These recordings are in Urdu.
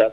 10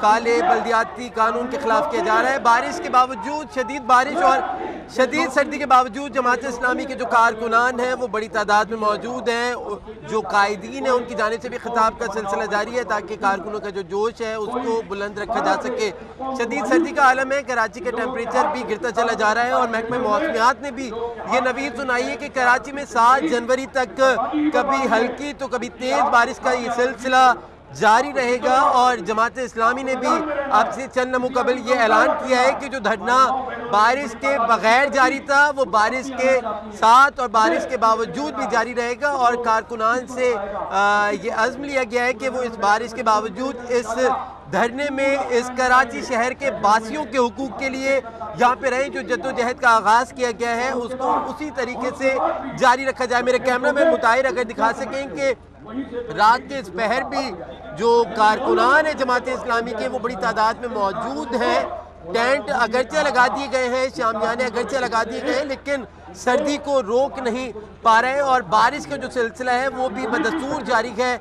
کالے بلدیاتی قانون کے خلاف کیا جا رہا ہے۔ بارش کے باوجود، شدید بارش اور شدید سردی کے باوجود جماعت اسلامی کے جو کارکنان ہیں وہ بڑی تعداد میں موجود ہیں۔ جو قائدین ہیں ان کی جانب سے بھی خطاب کا سلسلہ جاری ہے تاکہ کارکنوں کا جو جوش ہے اس کو بلند رکھا جا سکے۔ شدید سردی کا عالم ہے، کراچی کا ٹیمپریچر بھی گرتا چلا جا رہا ہے اور محکمہ موسمیات نے بھی یہ نوید سنائی ہے کہ کراچی میں 7 جنوری تک کبھی ہلکی تو کبھی تیز بارش کا یہ سلسلہ جاری رہے گا۔ اور جماعت اسلامی نے بھی اب سے چند لمحوں قبل یہ اعلان کیا ہے کہ جو دھرنا بارش کے بغیر جاری تھا وہ بارش کے ساتھ اور بارش کے باوجود بھی جاری رہے گا، اور کارکنان سے یہ عزم لیا گیا ہے کہ وہ اس بارش کے باوجود اس دھرنے میں اس کراچی شہر کے باسیوں کے حقوق کے لیے یہاں پہ رہیں۔ جو جدوجہد کا آغاز کیا گیا ہے اس کو اسی طریقے سے جاری رکھا جائے۔ میرے کیمرہ میں مطاہر اگر دکھا سکیں کہ رات کے اس پہر بھی جو کارکنان ہیں جماعت اسلامی کے وہ بڑی تعداد میں موجود ہیں۔ ٹینٹ اگرچہ لگا دیے گئے ہیں، شامیانے اگرچہ لگا دیے گئے ہیں، لیکن سردی کو روک نہیں پا رہے، اور بارش کا جو سلسلہ ہے وہ بھی بدستور جاری ہے۔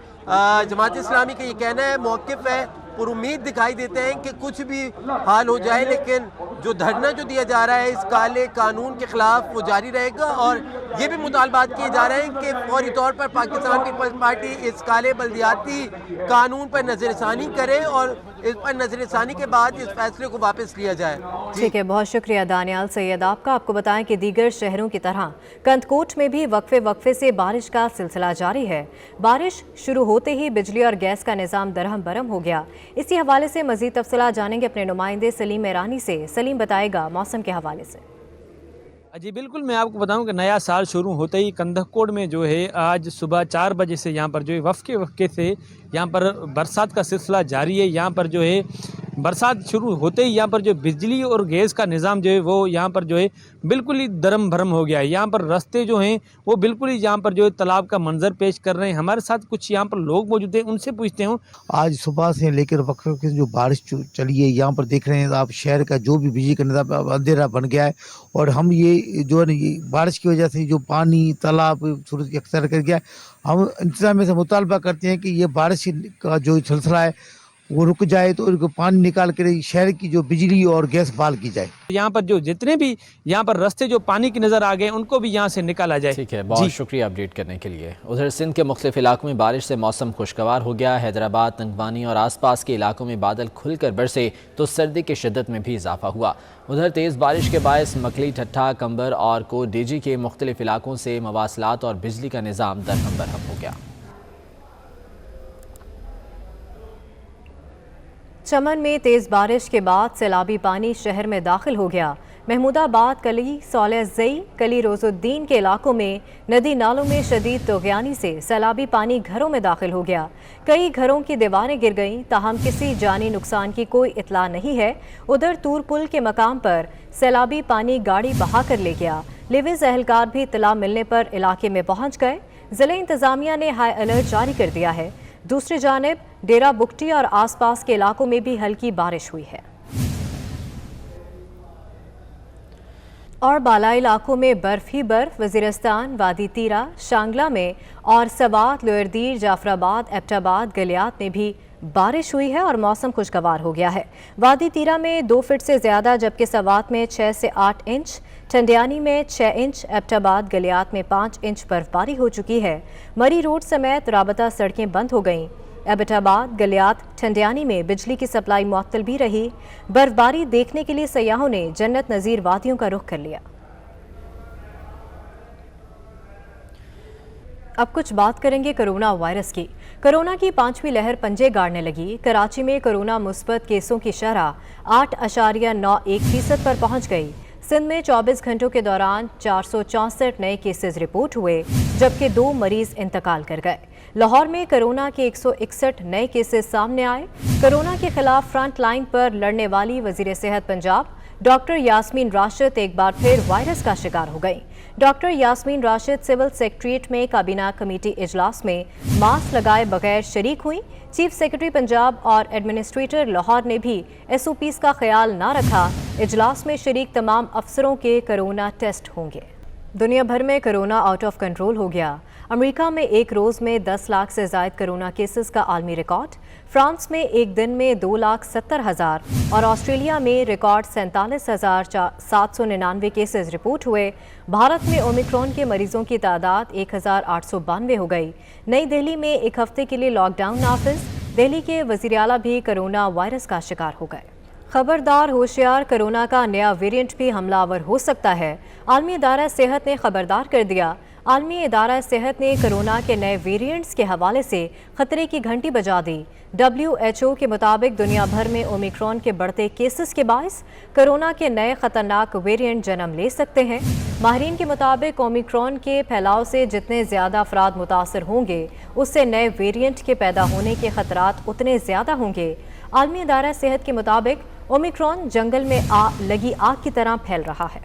جماعت اسلامی کا یہ کہنا ہے، موقف ہے، پر امید دکھائی دیتے ہیں کہ کچھ بھی حال ہو جائے لیکن جو دھرنا جو دیا جا رہا ہے اس کالے قانون کے خلاف وہ جاری رہے گا، اور یہ بھی مطالبات کیے جا رہے ہیں کہ فوری طور پر پاکستان پیپلز پارٹی اس کالے بلدیاتی قانون پر نظر ثانی کرے اور اس پر نظر ثانی کے بعد اس فیصلے کو واپس لیا جائے۔ ٹھیک ہے، بہت شکریہ دانیال سید آپ کا۔ آپ کو بتائیں کہ دیگر شہروں کی طرح کندکوٹ میں بھی وقفے سے بارش کا سلسلہ جاری ہے۔ بارش شروع ہوتے ہی بجلی اور گیس کا نظام درہم برہم ہو گیا۔ اسی حوالے سے مزید تفصیلات جانیں گے اپنے نمائندے سلیم ایرانی سے۔ سلیم بتائے گا موسم کے حوالے سے۔ جی بالکل، میں آپ کو بتاؤں کہ نیا سال شروع ہوتے ہی کندکوٹ میں جو ہے آج صبح 4 بجے سے یہاں پر جو ہے وقفے سے یہاں پر برسات کا سلسلہ جاری ہے۔ یہاں پر جو ہے برسات شروع ہوتے ہی یہاں پر جو بجلی اور گیس کا نظام جو ہے وہ یہاں پر جو ہے بالکل ہی درم بھرم ہو گیا ہے۔ یہاں پر راستے جو ہیں وہ بالکل ہی یہاں پر جو ہے تالاب کا منظر پیش کر رہے ہیں۔ ہمارے ساتھ کچھ یہاں پر لوگ موجود ہیں، ان سے پوچھتے ہوں۔ آج صبح سے لے کر وقفے کی جو بارش چلی ہے، یہاں پر دیکھ رہے ہیں آپ شہر کا جو بھی بجلی کا نظام اندھیرا بن گیا ہے، اور ہم یہ جو ہے نا یہ بارش کی وجہ سے جو پانی تالاب صورت اختیار کر گیا ہے، ہم انتظامیہ سے مطالبہ کرتے ہیں کہ یہ بارش کا جو سلسلہ ہے وہ رک جائے تو ان کو پانی نکال کر شہر کی جو بجلی اور گیس بحال کی جائے۔ یہاں پر جو جتنے بھی یہاں پر راستے جو پانی کی نظر آ گئے ان کو بھی یہاں سے نکالا جائے۔ ٹھیک ہے، بہت شکریہ اپڈیٹ کرنے کے لیے۔ ادھر سندھ کے مختلف علاقوں میں بارش سے موسم خوشگوار ہو گیا۔ حیدرآباد، ننگوانی اور آس پاس کے علاقوں میں بادل کھل کر برسے تو سردی کی شدت میں بھی اضافہ ہوا۔ ادھر تیز بارش کے باعث مکلی، ٹھٹھا، کمبر اور کو ڈی جی کے مختلف علاقوں سے مواصلات اور بجلی کا نظام درہم برہم ہو گیا۔ چمن میں تیز بارش کے بعد سیلابی پانی شہر میں داخل ہو گیا۔ محمود آباد، کلی، صالح زئی، کلی روز الدین کے علاقوں میں ندی نالوں میں شدید طغیانی سے سیلابی پانی گھروں میں داخل ہو گیا۔ کئی گھروں کی دیواریں گر گئیں، تاہم کسی جانی نقصان کی کوئی اطلاع نہیں ہے۔ ادھر تور پل کے مقام پر سیلابی پانی گاڑی بہا کر لے گیا۔ لیوز اہلکار بھی اطلاع ملنے پر علاقے میں پہنچ گئے۔ ضلع انتظامیہ نے ہائی الرٹ جاری کر دیا ہے۔ دوسری جانب ڈیرہ بگٹی اور آس پاس کے علاقوں میں بھی ہلکی بارش ہوئی ہے۔ اور بالائی علاقوں میں برف ہی برف، وزیرستان، وادی تیرا، شانگلہ میں اور سوات، لوئر دیر، جعفر آباد، ایبٹ آباد، گلیات میں بھی بارش ہوئی ہے اور موسم خوشگوار ہو گیا ہے۔ وادی تیرا میں 2 فٹ سے زیادہ، جبکہ سوات میں 6 سے 8 انچ، ٹھنڈیانی میں 6 انچ، ایبٹ آباد، گلیات میں 5 انچ برف باری ہو چکی ہے۔ مری روڈ سمیت رابطہ سڑکیں بند ہو گئیں۔ ایبٹ آباد، گلیات، ٹھنڈیانی میں بجلی کی سپلائی معطل بھی رہی۔ برف باری دیکھنے کے لیے سیاحوں نے جنت نظیر وادیوں کا رخ کر لیا۔ اب کچھ بات کریں گے کرونا وائرس کی۔ کرونا کی 5ویں لہر پنجے گاڑنے لگی۔ کراچی میں کرونا مثبت کیسوں کی شرح 8.91% پر پہنچ گئی۔ سندھ میں 24 گھنٹوں کے دوران 464 نئے کیسز رپورٹ ہوئے، جبکہ 2 مریض انتقال کر گئے۔ لاہور میں کرونا کے 161 نئے کیسز سامنے آئے۔ کرونا کے خلاف فرنٹ لائن پر لڑنے والی وزیر صحت پنجاب ڈاکٹر یاسمین راشد ایک بار پھر وائرس کا شکار ہو گئی۔ Doctor Yasmin Rashid civil secretariat میں کابینہ کمیٹی اجلاس میں ماسک لگائے بغیر شریک ہوئیں۔ چیف سیکرٹری پنجاب اور ایڈمنسٹریٹر لاہور نے بھی ایس او پیز کا خیال نہ رکھا۔ اجلاس میں شریک تمام افسروں کے کرونا ٹیسٹ ہوں گے۔ دنیا بھر میں کرونا آؤٹ آف کنٹرول ہو گیا۔ امریکہ میں ایک روز میں 10 لاکھ سے زائد کرونا کیسز کا عالمی ریکارڈ، فرانس میں ایک دن میں 2,70,000 اور آسٹریلیا میں ریکارڈ 47,799 کیسز رپورٹ ہوئے۔ بھارت میں اومیکرون کے مریضوں کی تعداد 1,892 ہو گئی۔ نئی دہلی میں ایک ہفتے کے لیے لاک ڈاؤن نافذ، دہلی کے وزیر اعلیٰ بھی کرونا وائرس کا شکار ہو گئے۔ خبردار ہوشیار، کرونا کا نیا ویرینٹ بھی حملہ آور ہو سکتا ہے، عالمی ادارہ صحت نے خبردار کر دیا۔ عالمی ادارہ صحت نے کرونا کے نئے ویرینٹس کے حوالے سے خطرے کی گھنٹی بجا دی۔ WHO کے مطابق دنیا بھر میں اومیکرون کے بڑھتے کیسز کے باعث کرونا کے نئے خطرناک ویرینٹ جنم لے سکتے ہیں۔ ماہرین کے مطابق اومیکرون کے پھیلاؤ سے جتنے زیادہ افراد متاثر ہوں گے، اس سے نئے ویرینٹ کے پیدا ہونے کے خطرات اتنے زیادہ ہوں گے۔ عالمی ادارہ صحت کے مطابق اومیکرون جنگل میں لگی آگ کی طرح پھیل رہا ہے۔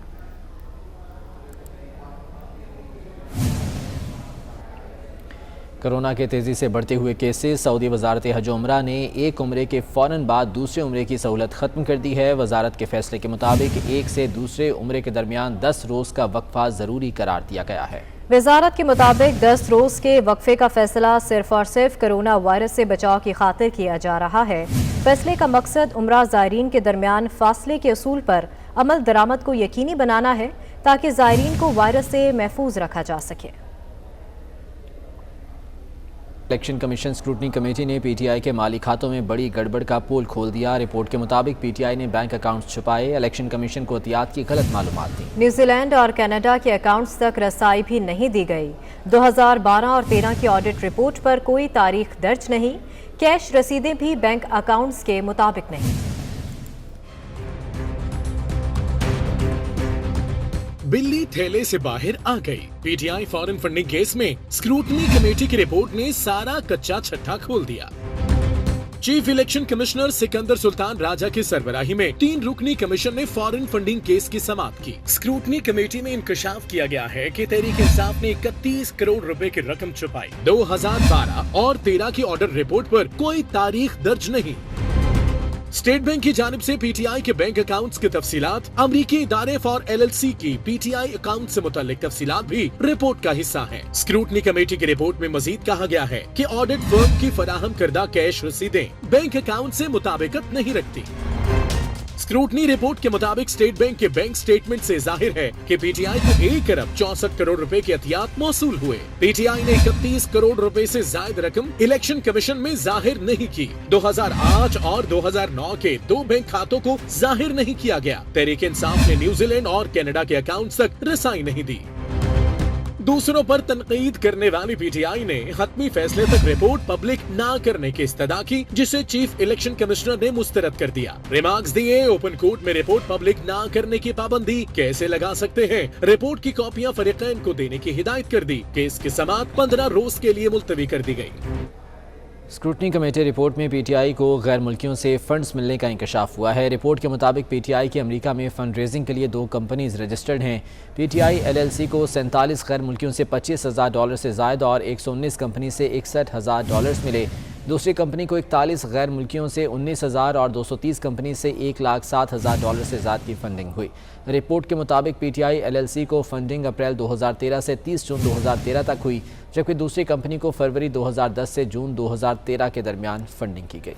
کرونا کے تیزی سے بڑھتے ہوئے کیسز، سعودی وزارت حج و عمرہ نے ایک عمرے کے فوراً بعد دوسرے عمرے کی سہولت ختم کر دی ہے۔ وزارت کے فیصلے کے مطابق ایک سے دوسرے عمرے کے درمیان 10 روز کا وقفہ ضروری قرار دیا گیا ہے۔ وزارت کے مطابق 10 روز کے وقفے کا فیصلہ صرف اور صرف کرونا وائرس سے بچاؤ کی خاطر کیا جا رہا ہے۔ فیصلے کا مقصد عمرہ زائرین کے درمیان فاصلے کے اصول پر عمل درآمد کو یقینی بنانا ہے تاکہ زائرین کو وائرس سے محفوظ رکھا جا سکے۔ الیکشن کمیشن اسکروٹنی کمیٹی نے پی ٹی آئی کے مالی کھاتوں میں بڑی گڑبڑ کا پول کھول دیا۔ رپورٹ کے مطابق پی ٹی آئی نے بینک اکاؤنٹس چھپائے، الیکشن کمیشن کو احتیاط کی غلط معلومات دی۔ نیوزی لینڈ اور کینیڈا کے اکاؤنٹس تک رسائی بھی نہیں دی گئی۔ 2012 اور 13 کی آڈٹ رپورٹ پر کوئی تاریخ درج نہیں، کیش رسیدیں بھی بینک اکاؤنٹس کے مطابق نہیں۔ بلی تھیلے سے باہر آ گئی۔ P T I foreign funding case میں اسکروٹنی کمیٹی کی رپورٹ نے سارا کچا چھٹا کھول دیا۔ چیف الیکشن کمشنر سکندر سلطان راجہ کی سربراہی میں 3 رکنی کمیشن نے فارن فنڈنگ کیس کی سماعت کی۔ اسکروٹنی کمیٹی میں انکشاف کیا گیا ہے کہ تحریک انصاف نے 31 کروڑ روپے کی رقم چھپائی۔ 2012 اور 13 کی آڈٹ رپورٹ پر کوئی تاریخ درج نہیں۔ اسٹیٹ بینک کی جانب سے پی ٹی آئی کے بینک اکاؤنٹس کی تفصیلات، امریکی ادارے فار LLC کی پی ٹی آئی اکاؤنٹ سے متعلق تفصیلات بھی رپورٹ کا حصہ ہیں۔ اسکروٹنی کمیٹی کی رپورٹ میں مزید کہا گیا ہے کہ آڈٹ فرم کی فراہم کردہ کیش رسیدیں بینک اکاؤنٹ سے مطابقت نہیں رکھتی۔ اسکروٹنی رپورٹ کے مطابق اسٹیٹ بینک کے بینک سٹیٹمنٹ سے ظاہر ہے کہ پی ٹی آئی کو 1 ارب 64 کروڑ روپے کے عطیات موصول ہوئے۔ پی ٹی آئی نے 31 کروڑ روپے سے زائد رقم الیکشن کمیشن میں ظاہر نہیں کی۔ 2008 اور 2009 کے 2 بینک کھاتوں کو ظاہر نہیں کیا گیا۔ تحریک انصاف نے نیوزی لینڈ اور کینیڈا کے اکاؤنٹس تک رسائی نہیں دی۔ دوسروں پر تنقید کرنے والی پی ٹی آئی نے حتمی فیصلے تک رپورٹ پبلک نہ کرنے کی استدعا کی، جسے چیف الیکشن کمشنر نے مسترد کر دیا۔ ریمارکس دیے، اوپن کورٹ میں رپورٹ پبلک نہ کرنے کی پابندی کیسے لگا سکتے ہیں؟ رپورٹ کی کاپیاں فریقین کو دینے کی ہدایت کر دی۔ کیس کی سماعت 15 روز کے لیے ملتوی کر دی گئی۔ اسکروٹنی کمیٹی رپورٹ میں پی ٹی آئی کو غیر ملکیوں سے فنڈز ملنے کا انکشاف ہوا ہے۔ رپورٹ کے مطابق پی ٹی آئی کی امریکہ میں فنڈ ریزنگ کے لیے 2 کمپنیز رجسٹرڈ ہیں۔ پی ٹی آئی LLC کو 47 غیر ملکیوں سے $25,000 سے زائد اور 119 کمپنی سے $61,000 ملے۔ دوسری کمپنی کو 41 غیر ملکیوں سے 19,000 اور 230 کمپنی سے $1,07,000 سے زائد کی فنڈنگ ہوئی۔ رپورٹ کے مطابق پی ٹی آئی LLC کو فنڈنگ اپریل 2013 سے 30 جون 2013 تک ہوئی، جبکہ دوسری کمپنی کو فروری 2010 سے جون 2013 کے درمیان فنڈنگ کی گئی۔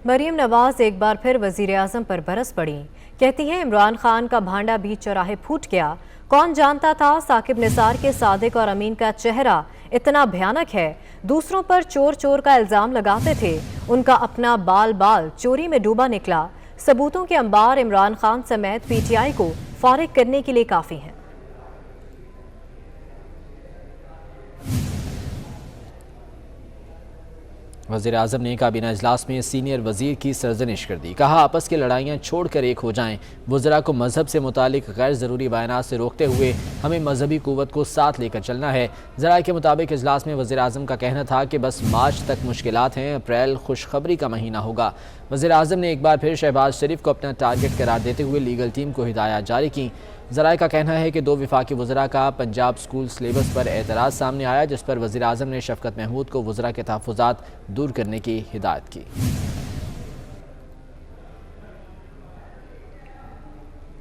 مریم نواز ایک بار پھر وزیر اعظم پر برس پڑیں، کہتی ہیں عمران خان کا بھانڈا بھی چوراہے پھوٹ گیا۔ کون جانتا تھا ثاقب نثار کے صادق اور امین کا چہرہ اتنا بھیانک ہے؟ دوسروں پر چور چور کا الزام لگاتے تھے، ان کا اپنا بال بال چوری میں ڈوبا نکلا۔ ثبوتوں کے انبار عمران خان سمیت پی ٹی آئی کو فارغ کرنے کے لیے کافی ہیں۔ وزیر اعظم نے کابینہ اجلاس میں سینئر وزیر کی سرزنش کر دی، کہا آپس کی لڑائیاں چھوڑ کر ایک ہو جائیں۔ وزراء کو مذہب سے متعلق غیر ضروری بیانات سے روکتے ہوئے ہمیں مذہبی قوت کو ساتھ لے کر چلنا ہے۔ ذرائع کے مطابق اجلاس میں وزیر اعظم کا کہنا تھا کہ بس مارچ تک مشکلات ہیں، اپریل خوشخبری کا مہینہ ہوگا۔ وزیر اعظم نے ایک بار پھر شہباز شریف کو اپنا ٹارگٹ قرار دیتے ہوئے لیگل ٹیم کو ہدایات جاری کی۔ ذرائع کا کہنا ہے کہ 2 وفاقی وزراء کا پنجاب سکول سلیبس پر اعتراض سامنے آیا، جس پر وزیر اعظم نے شفقت محمود کو وزراء کے تحفظات دور کرنے کی ہدایت کی۔